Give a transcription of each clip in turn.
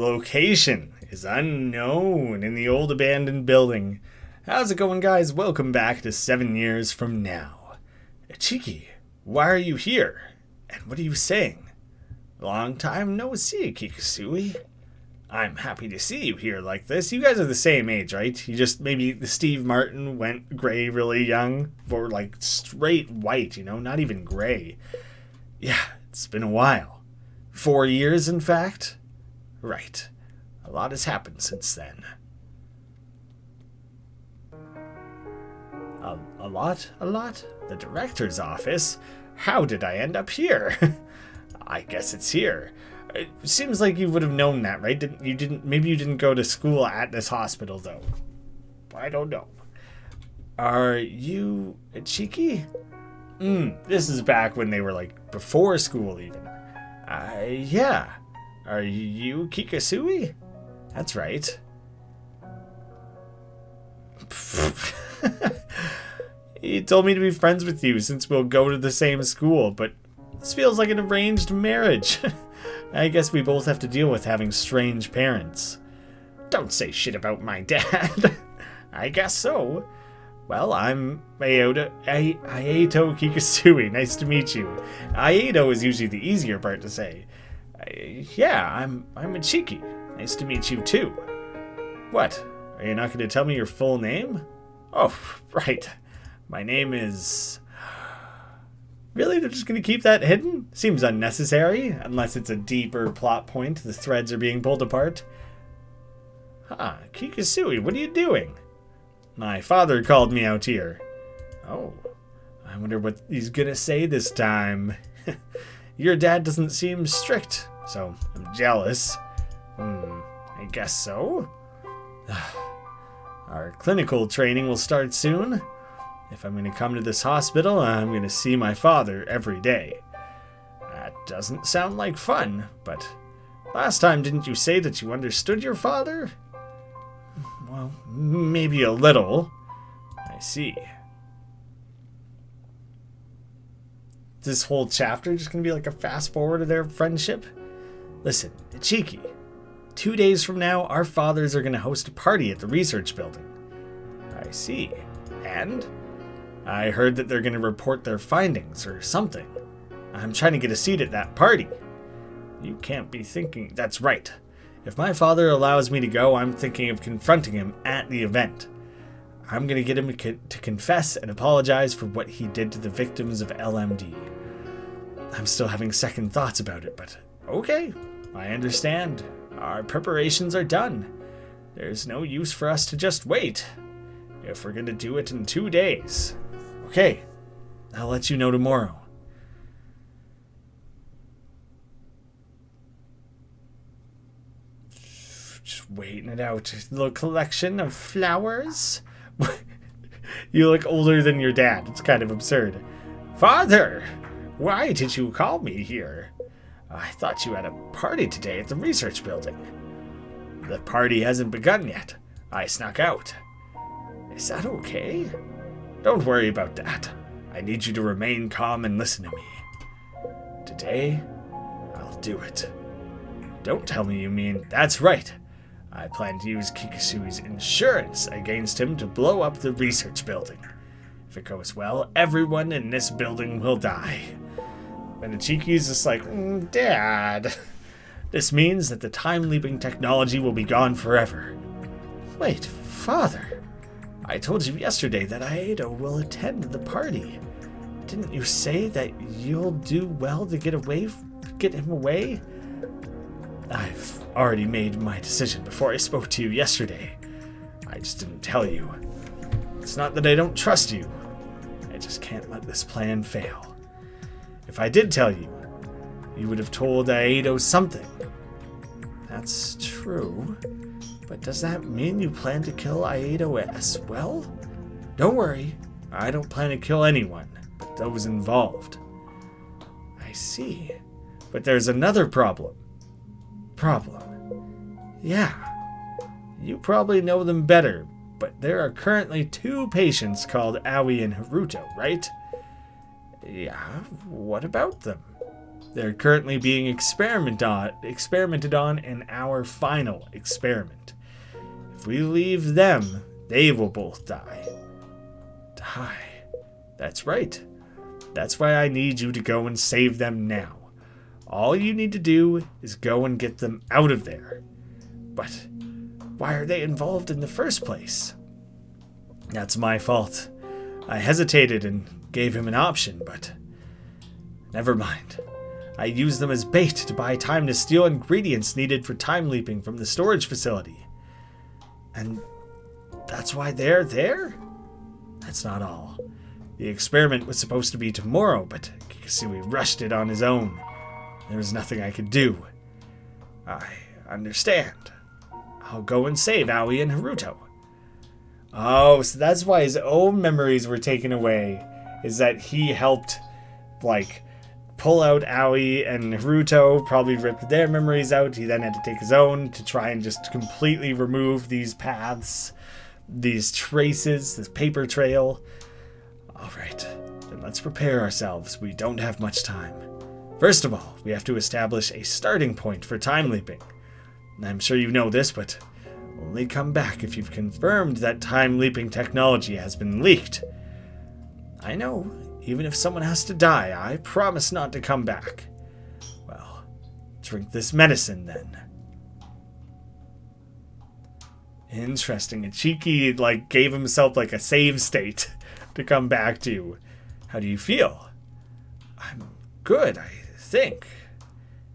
location is unknown in the old abandoned building. How's it going, guys? Welcome back to 7 years from now. Cheeky, why are you here? And what are you saying? Long time no see, Kikasui. I'm happy to see you here like this. You guys are the same age, right? You just, maybe the Steve Martin went gray really young, or like straight white, not even gray. Yeah, it's been a while. 4 years, in fact? Right. A lot has happened since then. A lot? The director's office? How did I end up here? I guess it's here. It seems like you would have known that, right? Maybe you didn't go to school at this hospital, though. I don't know. Are you Cheeky? This is back when they were, like, before school, even. Yeah. Are you Kikasui? That's right. He told me to be friends with you since we'll go to the same school, but this feels like an arranged marriage. I guess we both have to deal with having strange parents. Don't say shit about my dad. I guess so. Well, I'm Aeto Kikasui. Nice to meet you. Aeto is usually the easier part to say. Yeah, I'm a Cheeky. Nice to meet you too. What? Are you not going to tell me your full name? Oh, right. My name is... Really? They're just going to keep that hidden? Seems unnecessary, unless it's a deeper plot point. The threads are being pulled apart. Kikasui, what are you doing? My father called me out here. Oh, I wonder what he's going to say this time. Your dad doesn't seem strict, so I'm jealous. I guess so. Our clinical training will start soon. If I'm going to come to this hospital, I'm going to see my father every day. That doesn't sound like fun, but last time didn't you say that you understood your father? Well, maybe a little. I see. This whole chapter just going to be like a fast forward of their friendship? Listen, Cheeky. 2 days from now, our fathers are going to host a party at the research building. I see. And? I heard that they're going to report their findings or something. I'm trying to get a seat at that party. You can't be thinking... That's right. If my father allows me to go, I'm thinking of confronting him at the event. I'm going to get him to confess and apologize for what he did to the victims of LMD. I'm still having second thoughts about it, but okay, I understand. Our preparations are done. There's no use for us to just wait. If we're going to do it in 2 days. Okay, I'll let you know tomorrow. Just waiting it out. A little collection of flowers. You look older than your dad. It's kind of absurd. Father, why did you call me here? I thought you had a party today at the research building. The party hasn't begun yet. I snuck out. Is that okay? Don't worry about that. I need you to remain calm and listen to me. Today, I'll do it. Don't tell me you mean... That's right. I plan to use Kikasui's insurance against him to blow up the research building. If it goes well, everyone in this building will die. And Ichiki's just like, Dad. This means that the time-leaping technology will be gone forever. Wait, Father. I told you yesterday that Aedo will attend the party. Didn't you say that you'll do well to get him away? I've already made my decision before I spoke to you yesterday. I just didn't tell you. It's not that I don't trust you. I just can't let this plan fail. If I did tell you, you would have told Aedo something. That's true. But does that mean you plan to kill Aedo as well? Don't worry. I don't plan to kill anyone, but those involved. I see. But there's another problem. Yeah. You probably know them better, but there are currently 2 patients called Aoi and Haruto, right? Yeah, what about them? They're currently being experimented on in our final experiment. If we leave them, they will both die. Die? That's right. That's why I need you to go and save them now. All you need to do is go and get them out of there. But why are they involved in the first place? That's my fault. I hesitated and gave him an option, but never mind. I used them as bait to buy time to steal ingredients needed for time leaping from the storage facility. And that's why they're there? That's not all. The experiment was supposed to be tomorrow, but Kikasui rushed it on his own. There was nothing I could do. I understand. I'll go and save Aoi and Haruto. Oh, so that's why his own memories were taken away. Is that he helped, pull out Aoi and Haruto, probably ripped their memories out. He then had to take his own to try and just completely remove these paths, these traces, this paper trail. Alright, then let's prepare ourselves. We don't have much time. First of all, we have to establish a starting point for time leaping. I'm sure you know this, but only come back if you've confirmed that time leaping technology has been leaked. I know, even if someone has to die, I promise not to come back. Well, drink this medicine then. Interesting. Ichiki, gave himself, a save state to come back to. How do you feel? I'm good, I think.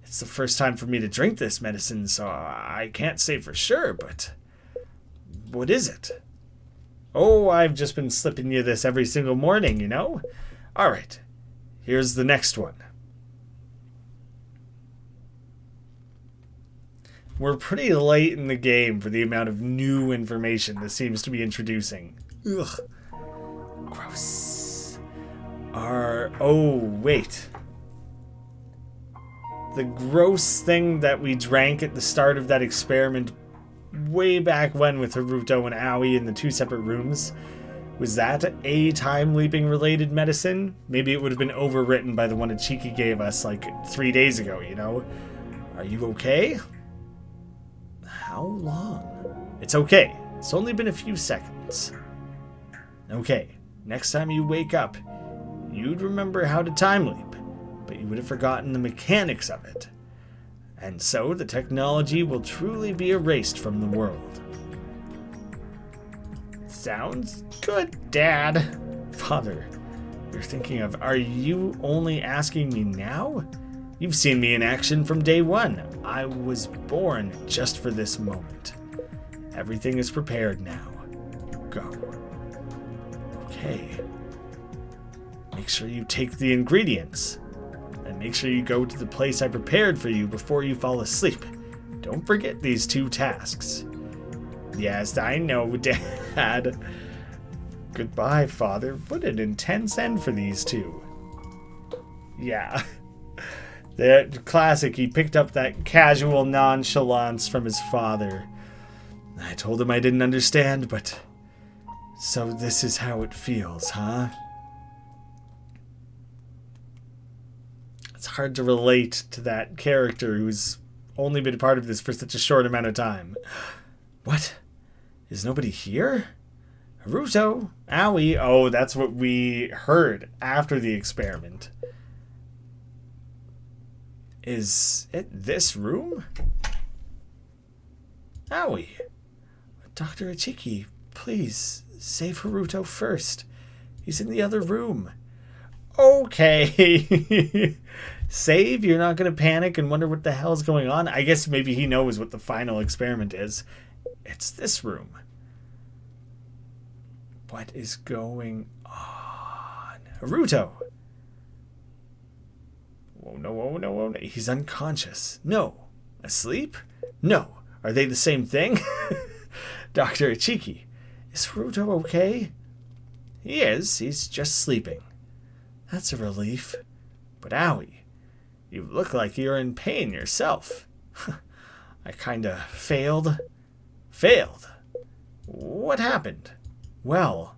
It's the first time for me to drink this medicine, so I can't say for sure, but what is it? Oh, I've just been slipping you this every single morning, you know? Alright, here's the next one. We're pretty late in the game for the amount of new information this seems to be introducing. Ugh. Gross. Oh, wait. The gross thing that we drank at the start of that experiment way back when with Haruto and Aoi in the two separate rooms, was that a time leaping related medicine? Maybe it would have been overwritten by the one Ichiki gave us 3 days ago, you know? Are you okay? How long? It's okay. It's only been a few seconds. Okay, next time you wake up, you'd remember how to time leap, but you would have forgotten the mechanics of it. And so the technology will truly be erased from the world. Sounds good, Dad. Father, you're thinking of, are you only asking me now? You've seen me in action from day one. I was born just for this moment. Everything is prepared now. Go. Okay. Make sure you take the ingredients. And make sure you go to the place I prepared for you before you fall asleep. Don't forget these 2 tasks. Yes, I know, Dad. Goodbye, Father. What an intense end for these 2. Yeah. The classic, he picked up that casual nonchalance from his father. I told him I didn't understand, but so this is how it feels, huh? It's hard to relate to that character who's only been a part of this for such a short amount of time. What? Is nobody here? Haruto? Aoi? Oh, that's what we heard after the experiment. Is it this room? Aoi. Dr. Ichiki, please save Haruto first. He's in the other room. Okay. Save? You're not going to panic and wonder what the hell's going on? I guess maybe he knows what the final experiment is. It's this room. What is going on? Haruto! Oh no, oh no, oh no. He's unconscious. No. Asleep? No. Are they the same thing? Dr. Ichiki, is Haruto okay? He is. He's just sleeping. That's a relief. But Aoi, you look like you're in pain yourself. I kinda failed. Failed? What happened? Well,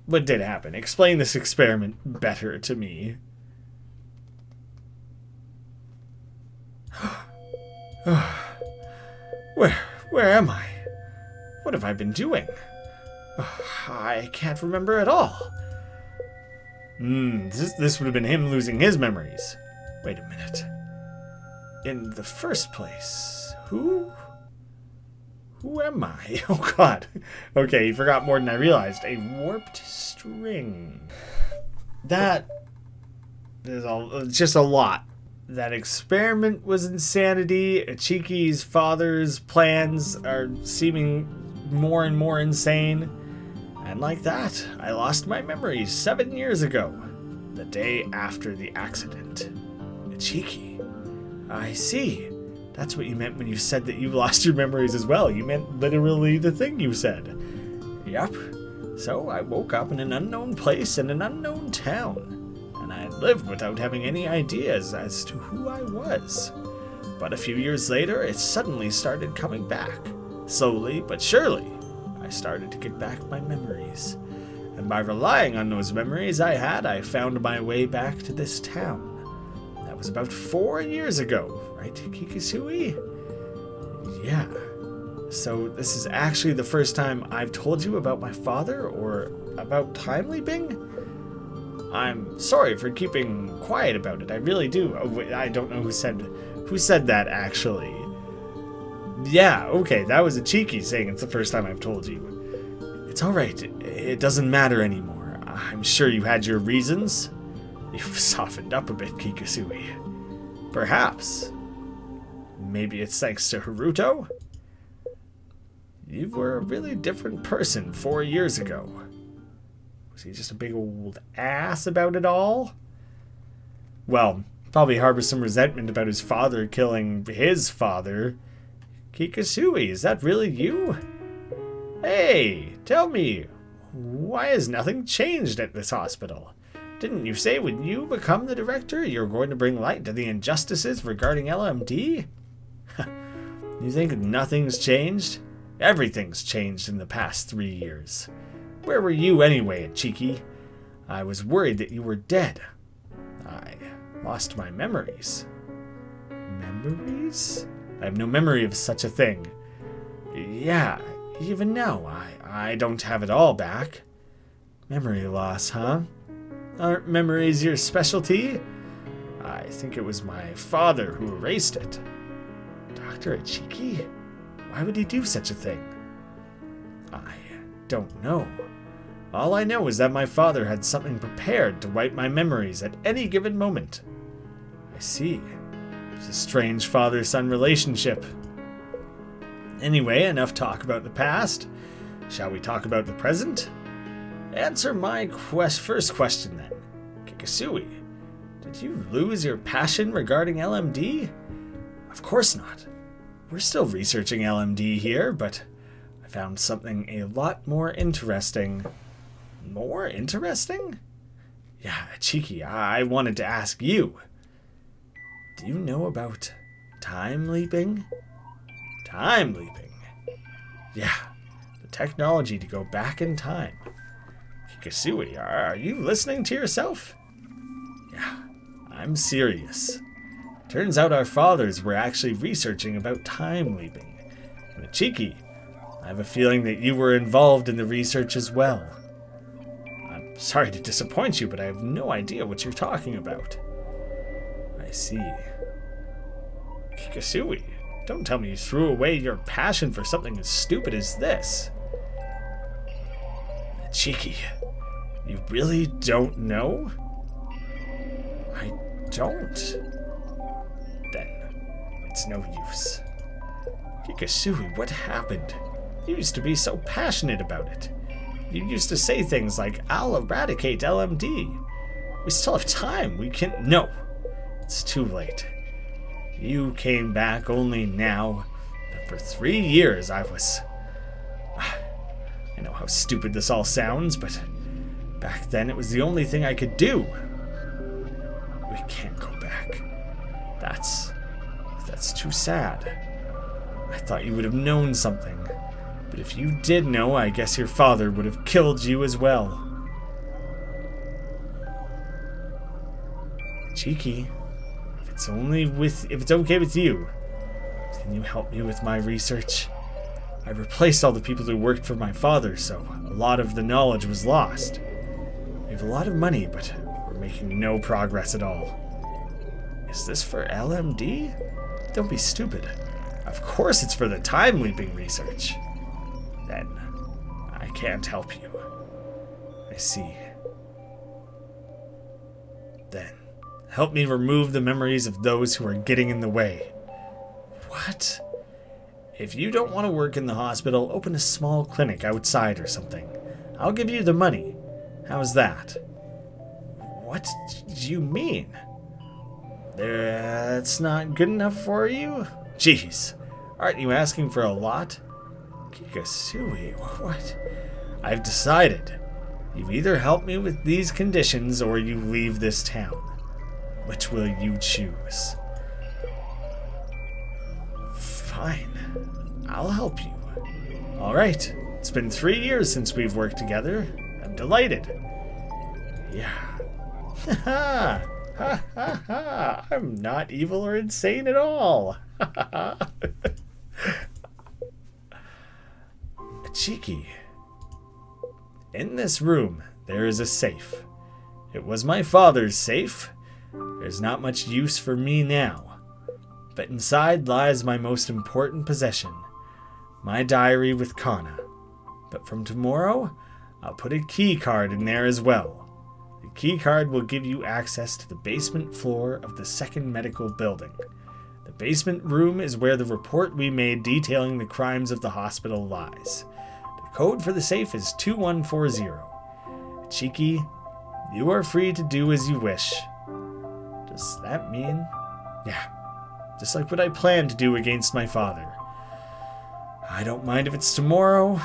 what did happen? Explain this experiment better to me. Where am I? What have I been doing? I can't remember at all. This would have been him losing his memories. Wait a minute. In the first place, who am I? Oh god. Okay, he forgot more than I realized. A warped string. That is just a lot. That experiment was insanity. Ichiki's father's plans are seeming more and more insane. And like that, I lost my memories 7 years ago, the day after the accident. Ichiki. I see. That's what you meant when you said that you lost your memories as well. You meant literally the thing you said. Yep. So I woke up in an unknown place in an unknown town. And I lived without having any ideas as to who I was. But a few years later, it suddenly started coming back. Slowly but surely, I started to get back my memories. And by relying on those memories I found my way back to this town. That was about 4 years ago, right, Kikisui? Yeah. So this is actually the first time I've told you about my father or about time leaping? I'm sorry for keeping quiet about it. I really do. I don't know who said that actually. Yeah, okay, that was a cheeky saying it's the first time I've told you. It's alright. It doesn't matter anymore. I'm sure you had your reasons. You've softened up a bit, Kikisui. Perhaps. Maybe it's thanks to Haruto? You were a really different person 4 years ago. Was he just a big old ass about it all? Well, probably harbors some resentment about his father killing his father. Kikisui, is that really you? Hey, tell me, why has nothing changed at this hospital? Didn't you say when you become the director, you're going to bring light to the injustices regarding LMD? You think nothing's changed? Everything's changed in the past 3 years. Where were you anyway, Ichiki? I was worried that you were dead. I lost my memories. Memories? I have no memory of such a thing. Yeah, even now, I don't have it all back. Memory loss, huh? Aren't memories your specialty? I think it was my father who erased it. Dr. Ichiki? Why would he do such a thing? I don't know. All I know is that my father had something prepared to wipe my memories at any given moment. I see. It's a strange father-son relationship. Anyway, enough talk about the past. Shall we talk about the present? Answer my first question then. Kikisui, did you lose your passion regarding LMD? Of course not. We're still researching LMD here, but I found something a lot more interesting. More interesting? Yeah, Chiki, I wanted to ask you. Do you know about time leaping? Time leaping? Yeah, the technology to go back in time. Kikisui, are you listening to yourself? Yeah, I'm serious. Turns out our fathers were actually researching about time leaping. And Chiki, I have a feeling that you were involved in the research as well. I'm sorry to disappoint you, but I have no idea what you're talking about. I see. Kikisui, don't tell me you threw away your passion for something as stupid as this. Chiki, you really don't know? I don't. Then, it's no use. Kikisui, what happened? You used to be so passionate about it. You used to say things like, I'll eradicate LMD. We still have time. We can... No. It's too late. You came back only now. But for 3 years, I was... I know how stupid this all sounds, but back then it was the only thing I could do. We can't go back. That's too sad. I thought you would have known something. But if you did know, I guess your father would have killed you as well. Chiki, if it's okay with you, can you help me with my research? I replaced all the people who worked for my father, so a lot of the knowledge was lost. We have a lot of money, but we're making no progress at all. Is this for LMD? Don't be stupid. Of course it's for the time-leaping research. Then, I can't help you. I see. Then, help me remove the memories of those who are getting in the way. What? If you don't want to work in the hospital, open a small clinic outside or something. I'll give you the money. How's that? What do you mean? That's not good enough for you? Jeez, aren't you asking for a lot? Kikasui, what? I've decided. You either help me with these conditions or you leave this town. Which will you choose? Fine. I'll help you. Alright. It's been 3 years since we've worked together. I'm delighted. Yeah. Ha ha ha ha. I'm not evil or insane at all. Cheeky. In this room, there is a safe. It was my father's safe. There's not much use for me now. But inside lies my most important possession, my diary with Kana. But from tomorrow, I'll put a key card in there as well. The key card will give you access to the basement floor of the second medical building. The basement room is where the report we made detailing the crimes of the hospital lies. The code for the safe is 2140. Cheeky, you are free to do as you wish. Does that mean? Yeah, just like what I planned to do against my father. I don't mind if it's tomorrow.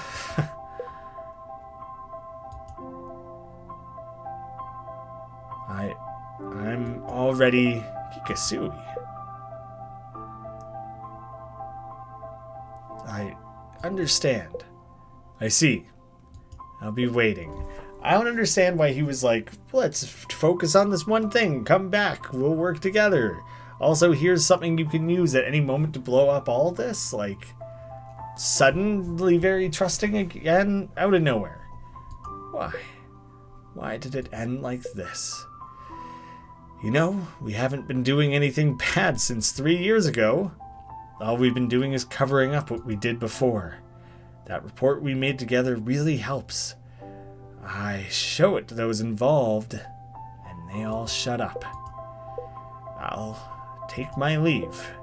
I'm already Kikasui. I understand. I see. I'll be waiting. I don't understand why he was like, let's focus on this one thing. Come back. We'll work together. Also, here's something you can use at any moment to blow up all this. Like, suddenly very trusting again out of nowhere. Why? Why did it end like this? You know, we haven't been doing anything bad since 3 years ago. All we've been doing is covering up what we did before. That report we made together really helps. I show it to those involved, and they all shut up. I'll take my leave.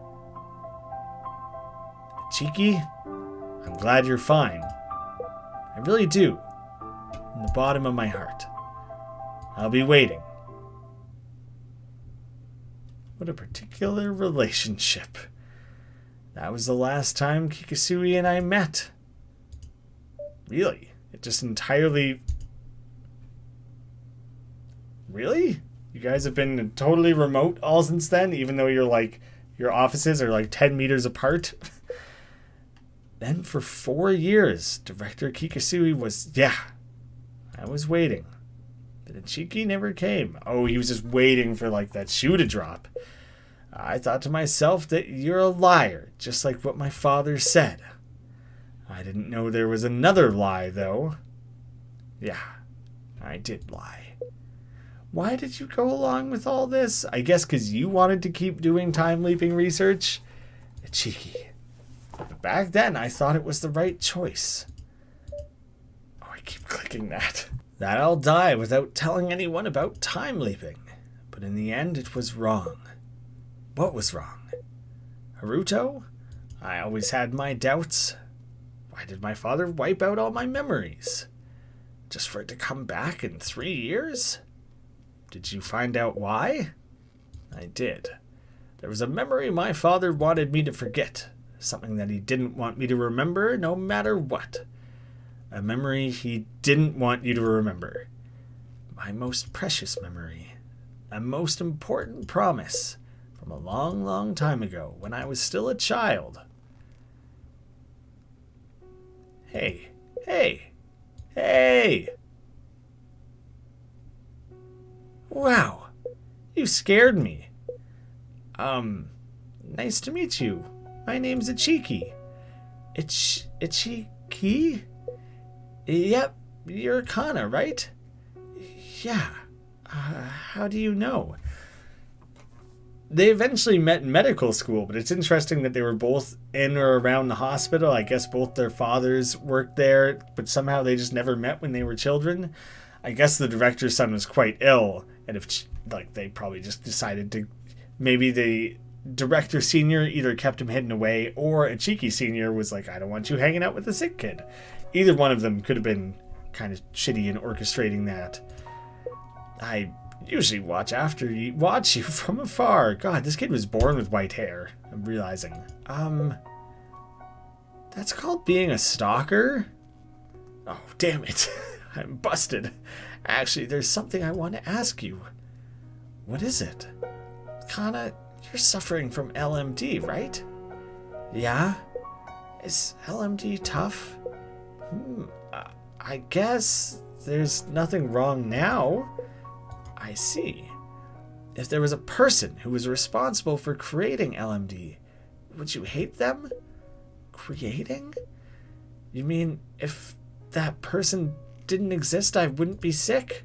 Cheeky, I'm glad you're fine. I really do, from the bottom of my heart. I'll be waiting. What a particular relationship. That was the last time Kikasui and I met. Really? It just entirely... Really? You guys have been totally remote all since then, even though your offices are like 10 meters apart? Then for 4 years, Director Kikasui was... Yeah, I was waiting. But Cheeky never came. Oh, he was just waiting for like that shoe to drop. I thought to myself that you're a liar, just like what my father said. I didn't know there was another lie, though. Yeah, I did lie. Why did you go along with all this? I guess because you wanted to keep doing time-leaping research? Cheeky. But back then, I thought it was the right choice. Oh, I keep clicking that. That I'll die without telling anyone about time-leaping. But in the end, it was wrong. What was wrong? Haruto? I always had my doubts. Why did my father wipe out all my memories? Just for it to come back in 3 years? Did you find out why? I did. There was a memory my father wanted me to forget. Something that he didn't want me to remember no matter what. A memory he didn't want you to remember. My most precious memory. A most important promise. From a long, long time ago, when I was still a child. Hey, hey, hey! Wow, you scared me. Nice to meet you. My name's Ichiki. Ichiki? Yep, you're Kana, right? Yeah. How do you know? They eventually met in medical school, but it's interesting that they were both in or around the hospital. I guess both their fathers worked there, but somehow they just never met when they were children. I guess the director's son was quite ill, and they probably just decided to... Maybe the director senior either kept him hidden away, or Ichiki senior was like, I don't want you hanging out with a sick kid. Either one of them could have been kind of shitty in orchestrating that. I usually watch you from afar. God, this kid was born with white hair, I'm realizing. That's called being a stalker? Oh, damn it. I'm busted. Actually, there's something I want to ask you. What is it? Kana, you're suffering from LMD, right? Yeah? Is LMD tough? I guess there's nothing wrong now. I see. If there was a person who was responsible for creating LMD, would you hate them? Creating? You mean if that person didn't exist, I wouldn't be sick?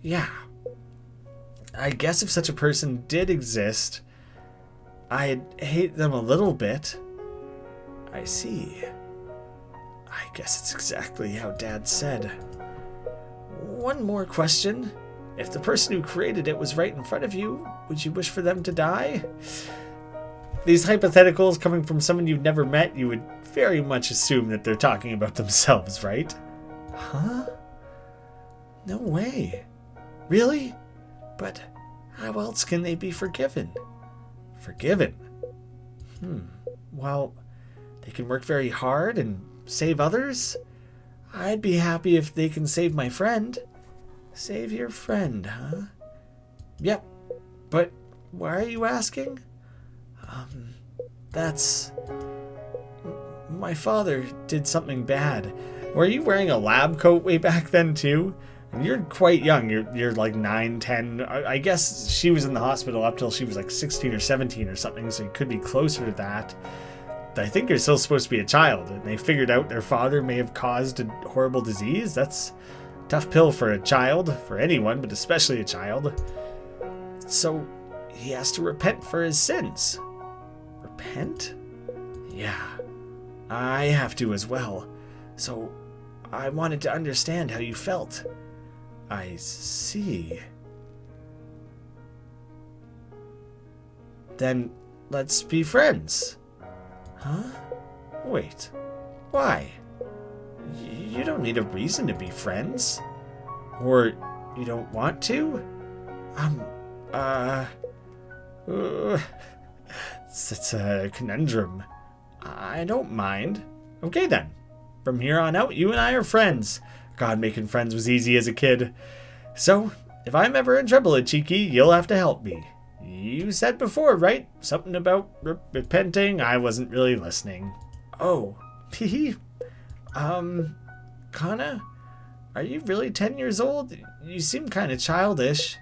Yeah. I guess if such a person did exist, I'd hate them a little bit. I see. I guess it's exactly how Dad said. One more question. If the person who created it was right in front of you, would you wish for them to die? These hypotheticals coming from someone you've never met, you would very much assume that they're talking about themselves, right? Huh? No way. Really? But how else can they be forgiven? Forgiven? Well, they can work very hard and save others. I'd be happy if they can save my friend. Save your friend, huh? Yep. But why are you asking? That's... My father did something bad. Were you wearing a lab coat way back then, too? And you're quite young. You're like 9, 10. I guess she was in the hospital up till she was like 16 or 17 or something, so you could be closer to that. I think you're still supposed to be a child, and they figured out their father may have caused a horrible disease. That's a tough pill for a child, for anyone, but especially a child. So he has to repent for his sins. Repent? Yeah, I have to as well. So I wanted to understand how you felt. I see. Then let's be friends. Huh? Wait. Why? You don't need a reason to be friends. Or you don't want to? It's a conundrum. I don't mind. Okay then. From here on out, you and I are friends. God, making friends was easy as a kid. So, if I'm ever in trouble, Ichiki, you'll have to help me. You said before, right? Something about repenting. I wasn't really listening. Oh, Kana? Are you really 10 years old? You seem kind of childish.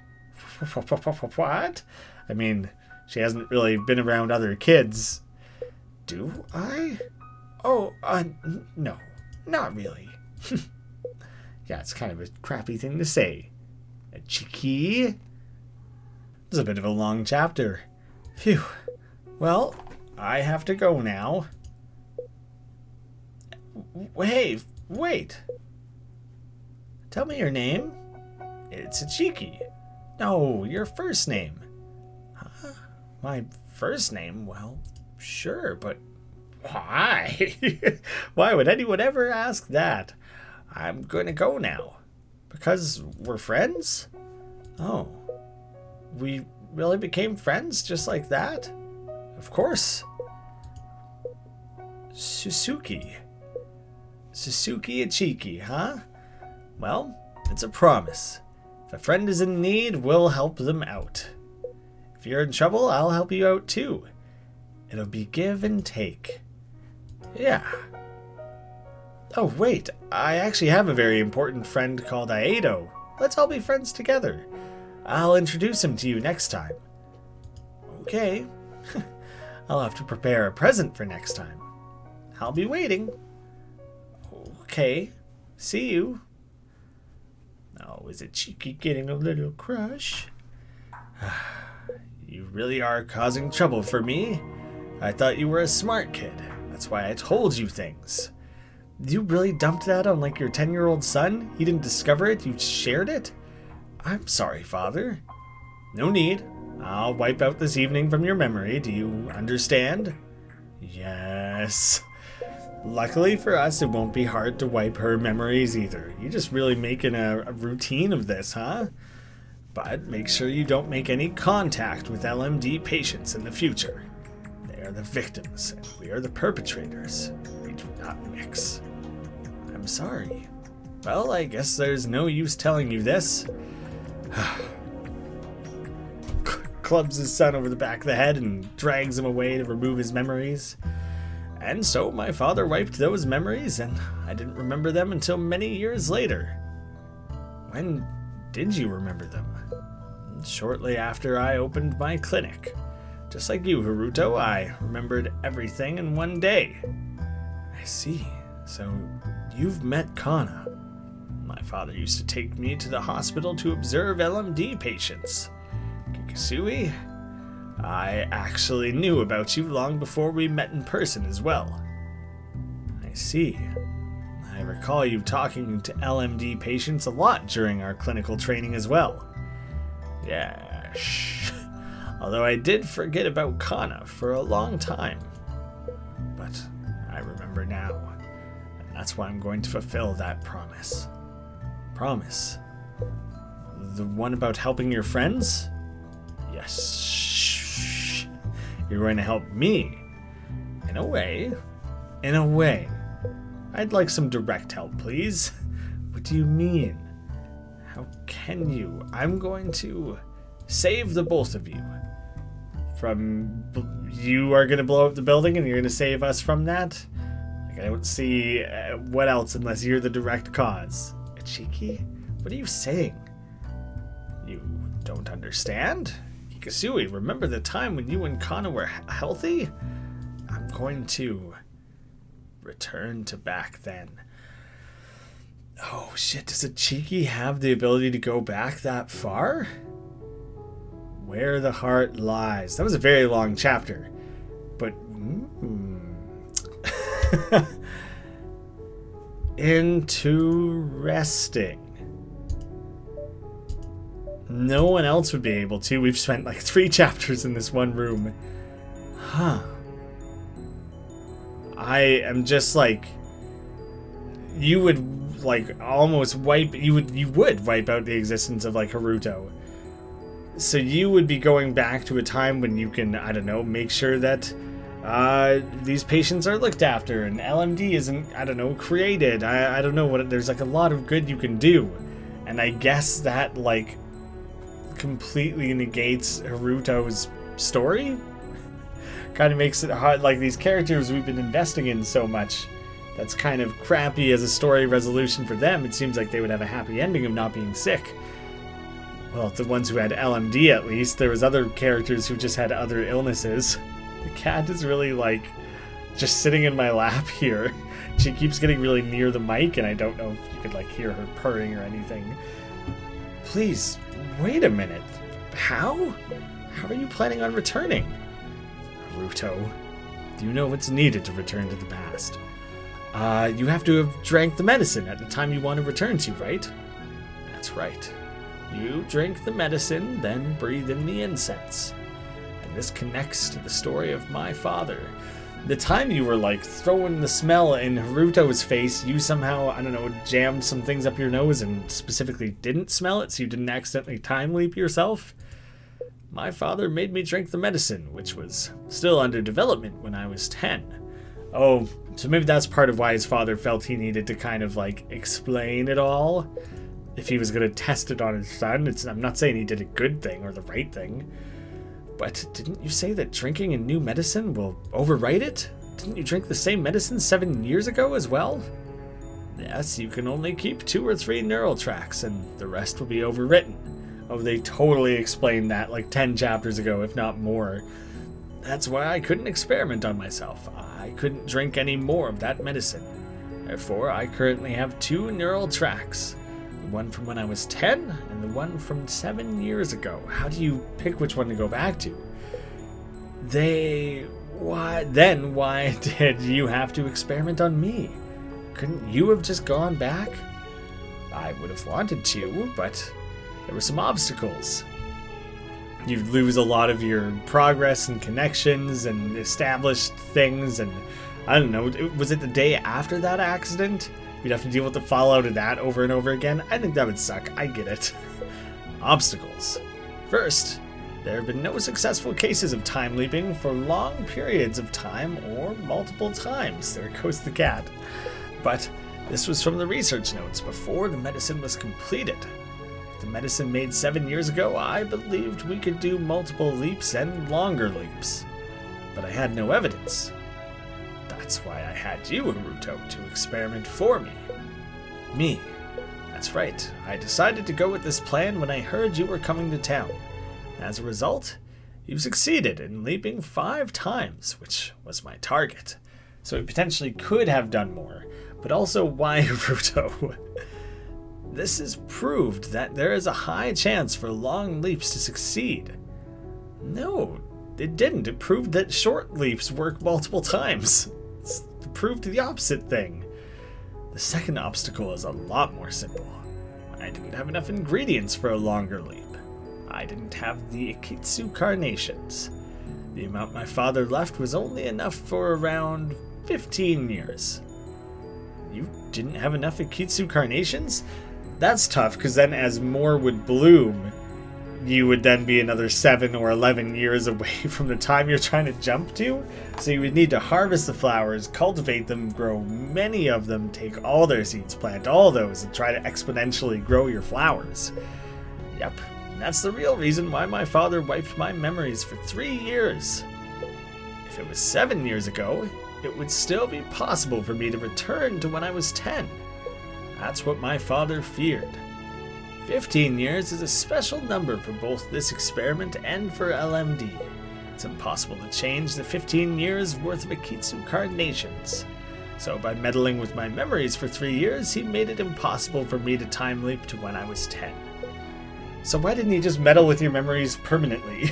What? I mean, she hasn't really been around other kids. Do I? Oh, no. Not really. Yeah, it's kind of a crappy thing to say. Ichiki? It's a bit of a long chapter. Phew. Well, I have to go now. Hey, wait. Tell me your name. It's Ichiki. No, your first name. Huh? My first name? Well, sure, but why? Why would anyone ever ask that? I'm going to go now. Because we're friends? Oh. We really became friends just like that? Of course. Suzuki Ichiki, huh? Well, it's a promise. If a friend is in need, we'll help them out. If you're in trouble, I'll help you out too. It'll be give and take. Yeah. Oh, wait. I actually have a very important friend called Aedo. Let's all be friends together. I'll introduce him to you next time. Oh, Okay. I'll have to prepare a present for next time. I'll be waiting. Okay. See you. Oh, is it cheeky getting a little crush? You really are causing trouble for me. I thought you were a smart kid. That's why I told you things. You really dumped that on like your 10-year-old son? He didn't discover it? You shared it? I'm sorry, Father. No need. I'll wipe out this evening from your memory. Do you understand? Yes. Luckily for us, it won't be hard to wipe her memories either. You're just really making a routine of this, huh? But make sure you don't make any contact with LMD patients in the future. They are the victims, and we are the perpetrators. We do not mix. I'm sorry. Well, I guess there's no use telling you this. Clubs his son over the back of the head and drags him away to remove his memories. And so my father wiped those memories, and I didn't remember them until many years later. When did you remember them? Shortly after I opened my clinic. Just like you, Haruto, I remembered everything in one day. I see. So you've met Kana. My father used to take me to the hospital to observe LMD patients. Kikasui, I actually knew about you long before we met in person as well. I see. I recall you talking to LMD patients a lot during our clinical training as well. Yes. Although I did forget about Kana for a long time. But I remember now, and that's why I'm going to fulfill that promise. Promise? The one about helping your friends? Yes. You're going to help me. In a way. In a way. I'd like some direct help, please. What do you mean? How can you? I'm going to save the both of you. You are going to blow up the building and you're going to save us from that? Like, I don't see what else unless you're the direct cause. Ichiki? What are you saying? You don't understand? Kikasui, remember the time when you and Kana were healthy? I'm going to return to back then. Oh shit, does Ichiki have the ability to go back that far? Where the heart lies. That was a very long chapter. But interesting. No one else would be able to. We've spent like 3 chapters in this one room. Huh. I am just like, you would like almost wipe, you would wipe out the existence of like Haruto. So you would be going back to a time when you can, I don't know, make sure that these patients are looked after and LMD isn't, I don't know, created. I don't know what, there's like a lot of good you can do. And I guess that like completely negates Haruto's story. Kind of makes it hard, like these characters we've been investing in so much, that's kind of crappy as a story resolution for them. It seems like they would have a happy ending of not being sick. Well, the ones who had LMD at least. There was other characters who just had other illnesses. The cat is really like just sitting in my lap here. She keeps getting really near the mic and I don't know if you could like hear her purring or anything. Please, wait a minute. How? How are you planning on returning? Haruto, do you know what's needed to return to the past? You have to have drank the medicine at the time you want to return to, right? That's right. You drink the medicine, then breathe in the incense. And this connects to the story of my father. The time you were like throwing the smell in Haruto's face, you somehow, I don't know, jammed some things up your nose and specifically didn't smell it so you didn't accidentally time leap yourself. My father made me drink the medicine, which was still under development when I was 10. Oh, so maybe that's part of why his father felt he needed to kind of like explain it all. If he was going to test it on his son, I'm not saying he did a good thing or the right thing. But didn't you say that drinking a new medicine will overwrite it? Didn't you drink the same medicine 7 years ago as well? Yes, you can only keep 2 or 3 neural tracks and the rest will be overwritten. Oh, they totally explained that like 10 chapters ago, if not more. That's why I couldn't experiment on myself. I couldn't drink any more of that medicine. Therefore, I currently have 2 neural tracks. The one from when I was 10 and the one from 7 years ago. How do you pick which one to go back to? Why did you have to experiment on me? Couldn't you have just gone back? I would have wanted to, but there were some obstacles. You lose a lot of your progress and connections and established things, and I don't know, was it the day after that accident? You'd have to deal with the fallout of that over and over again? I think that would suck, I get it. Obstacles. First, there have been no successful cases of time leaping for long periods of time or multiple times. There goes the cat. But this was from the research notes before the medicine was completed. The medicine made 7 years ago, I believed we could do multiple leaps and longer leaps. But I had no evidence. That's why I had you, Haruto, to experiment for me. Me. That's right. I decided to go with this plan when I heard you were coming to town. As a result, you succeeded in leaping 5 times, which was my target. So it potentially could have done more. But also, why Haruto? This has proved that there is a high chance for long leaps to succeed. No, it didn't. It proved that short leaps work multiple times. It proved the opposite thing. The second obstacle is a lot more simple. I didn't have enough ingredients for a longer leap. I didn't have the Ikitsu carnations. The amount my father left was only enough for around 15 years. You didn't have enough Ikitsu carnations? That's tough, because then as more would bloom, you would then be another 7 or 11 years away from the time you're trying to jump to. So you would need to harvest the flowers, cultivate them, grow many of them, take all their seeds, plant all those, and try to exponentially grow your flowers. Yep, and that's the real reason why my father wiped my memories for 3 years. If it was 7 years ago, it would still be possible for me to return to when I was 10. That's what my father feared. 15 years is a special number for both this experiment and for LMD. It's impossible to change the 15 years worth of Ikitsu carnations. So by meddling with my memories for 3 years, he made it impossible for me to time leap to when I was 10. So why didn't he just meddle with your memories permanently?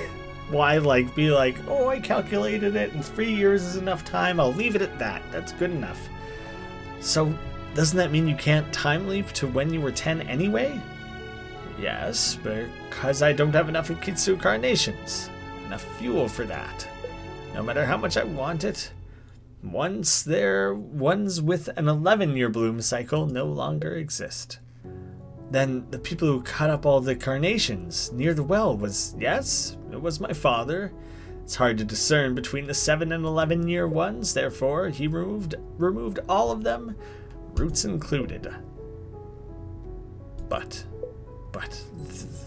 Why be like, oh, I calculated it and 3 years is enough time, I'll leave it at that. That's good enough. So doesn't that mean you can't time leap to when you were 10 anyway? Yes, because I don't have enough Ikitsu carnations. Enough fuel for that. No matter how much I want it, ones with an 11-year bloom cycle no longer exist. Then the people who cut up all the carnations near the well it was my father. It's hard to discern between the 7 and 11-year ones, therefore he removed all of them, roots included. But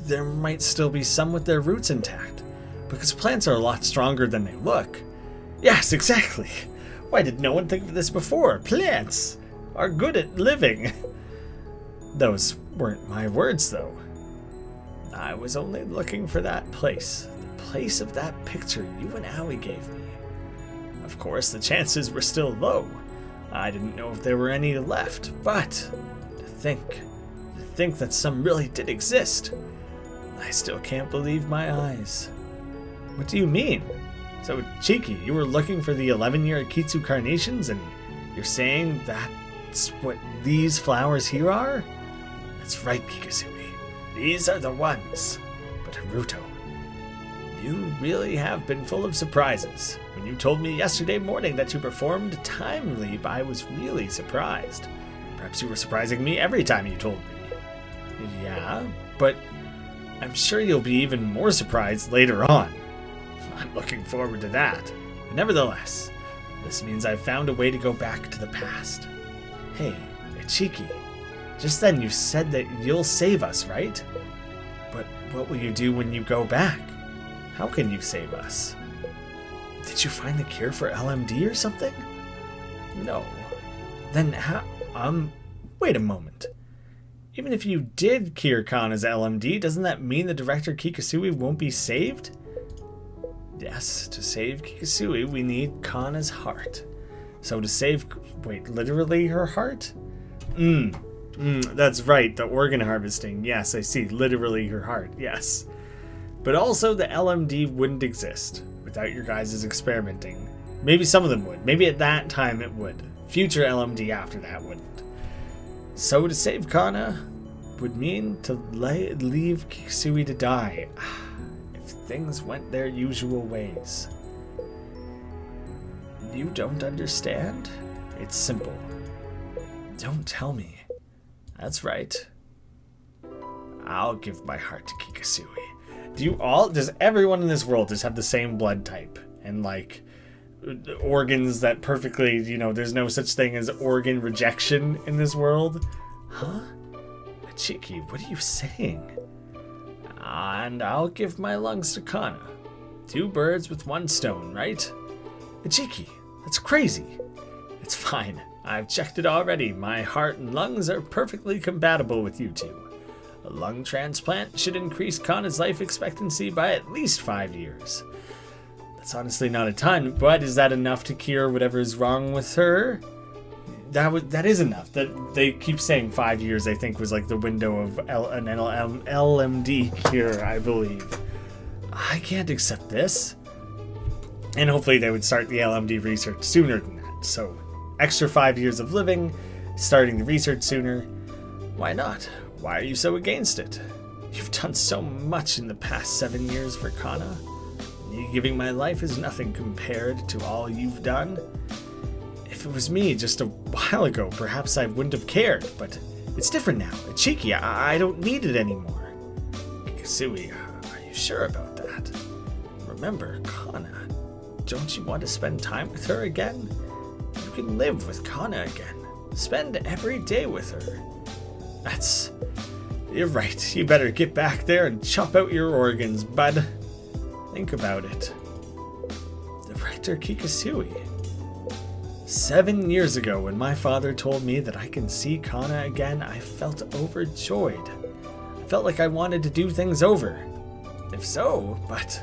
there might still be some with their roots intact, because plants are a lot stronger than they look. Yes, exactly. Why did no one think of this before? Plants are good at living. Those weren't my words, though. I was only looking for that place, the place of that picture you and Aoi gave me. Of course, the chances were still low. I didn't know if there were any left, but to think that some really did exist. I still can't believe my eyes. What do you mean? So, Cheeky, you were looking for the 11-year Ikitsu carnations, and you're saying that's what these flowers here are? That's right, Kikazumi. These are the ones. But Haruto, you really have been full of surprises. When you told me yesterday morning that you performed Time Leap, I was really surprised. Perhaps you were surprising me every time you told me. Yeah, but I'm sure you'll be even more surprised later on. I'm looking forward to that. But nevertheless, this means I've found a way to go back to the past. Hey, Ichiki, just then you said that you'll save us, right? But what will you do when you go back? How can you save us? Did you find the cure for LMD or something? No. Then how, wait a moment. Even if you did cure Kana's LMD, doesn't that mean the director Kikasui won't be saved? Yes, to save Kikasui, we need Kana's heart. So to save... Wait, literally her heart? That's right, the organ harvesting. Yes, I see, literally her heart, yes. But also the LMD wouldn't exist without your guys' experimenting. Maybe some of them would. Maybe at that time it would. Future LMD after that wouldn't. So to save Kana would mean to leave Kikasui to die. If things went their usual ways. You don't understand? It's simple. Don't tell me. That's right. I'll give my heart to Kikasui. Does everyone in this world just have the same blood type? And like organs that perfectly, there's no such thing as organ rejection in this world? Huh? Chiki, what are you saying? And I'll give my lungs to Kana. 2 birds with 1 stone, right? Chiki, that's crazy. It's fine. I've checked it already. My heart and lungs are perfectly compatible with you two. A lung transplant should increase Kana's life expectancy by at least 5 years. That's honestly not a ton, but is that enough to cure whatever is wrong with her? That is enough. That they keep saying 5 years, I think, was like the window of an LMD cure, I believe. I can't accept this. And hopefully they would start the LMD research sooner than that. So, extra 5 years of living, starting the research sooner. Why not? Why are you so against it? You've done so much in the past 7 years for Kana. Me giving my life is nothing compared to all you've done. If it was me just a while ago, perhaps I wouldn't have cared, but it's different now. Chiki, I don't need it anymore. Kikasui, are you sure about that? Remember, Kana, don't you want to spend time with her again? You can live with Kana again. Spend every day with her. You're right. You better get back there and chop out your organs, bud. Think about it. Director Kikasui. 7 years ago, when my father told me that I can see Kana again, I felt overjoyed. I felt like I wanted to do things over. If so, but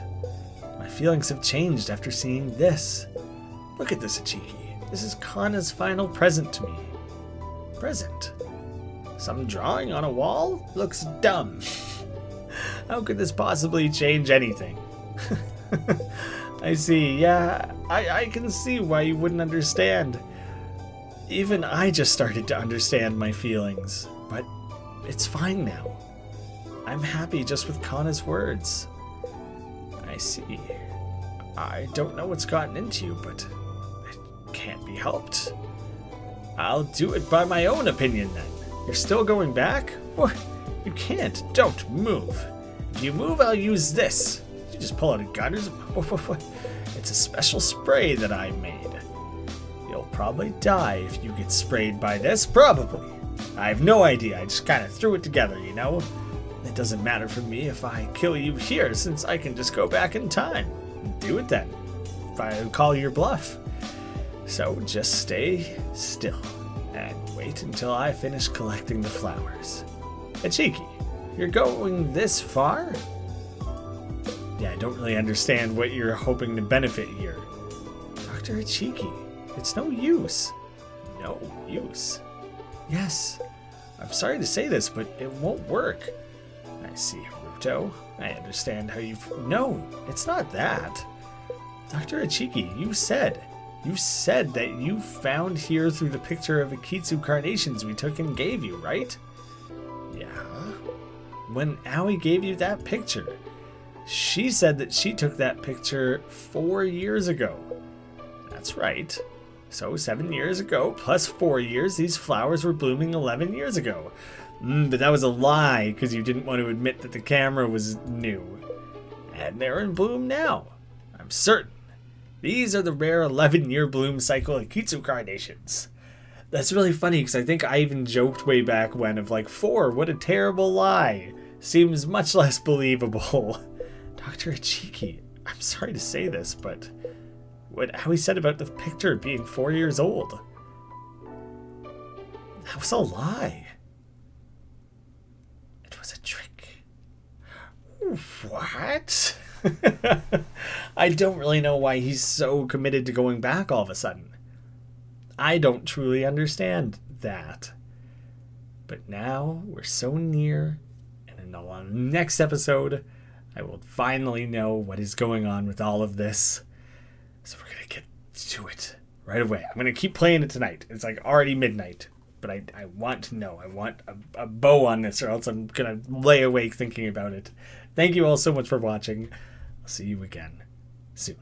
my feelings have changed after seeing this. Look at this, Ichiki. This is Kana's final present to me. Present? Some drawing on a wall? Looks dumb. How could this possibly change anything? I see, yeah, I can see why you wouldn't understand. Even I just started to understand my feelings, but it's fine now. I'm happy just with Kana's words. I see. I don't know what's gotten into you, but it can't be helped. I'll do it by my own opinion then. You're still going back? What? You can't. Don't move. If you move, I'll use this. You just pull out a gun or something? It's a special spray that I made. You'll probably die if you get sprayed by this, probably. I have no idea, I just kind of threw it together, you know? It doesn't matter for me if I kill you here, since I can just go back in time. Do it then, if I call your bluff. So just stay still, and wait until I finish collecting the flowers. Ichiki, you're going this far? Yeah, I don't really understand what you're hoping to benefit here. Dr. Ichiki, it's no use. No use? Yes. I'm sorry to say this, but it won't work. I see, Haruto. I understand how you've... No, it's not that. Dr. Ichiki, you said that you found here through the picture of Akitsu carnations we took and gave you, right? Yeah. When Aoi gave you that picture, she said that she took that picture 4 years ago. That's right. So 7 years ago, plus 4 years, these flowers were blooming 11 years ago. But that was a lie, because you didn't want to admit that the camera was new. And they're in bloom now. I'm certain. These are the rare 11-year bloom cycle Akitsu carnations. That's really funny, because I think I even joked way back when of like, 4, what a terrible lie. Seems much less believable. Dr. Ichiki, I'm sorry to say this, but what Aoi said about the picture being 4 years old, that was a lie. was a trick. What? I don't really know why he's so committed to going back all of a sudden. I don't truly understand that. But now we're so near, and in the next episode, I will finally know what is going on with all of this. So we're going to get to it right away. I'm going to keep playing it tonight. It's like already midnight, but I want to know. I want a bow on this, or else I'm going to lay awake thinking about it. Thank you all so much for watching. I'll see you again soon.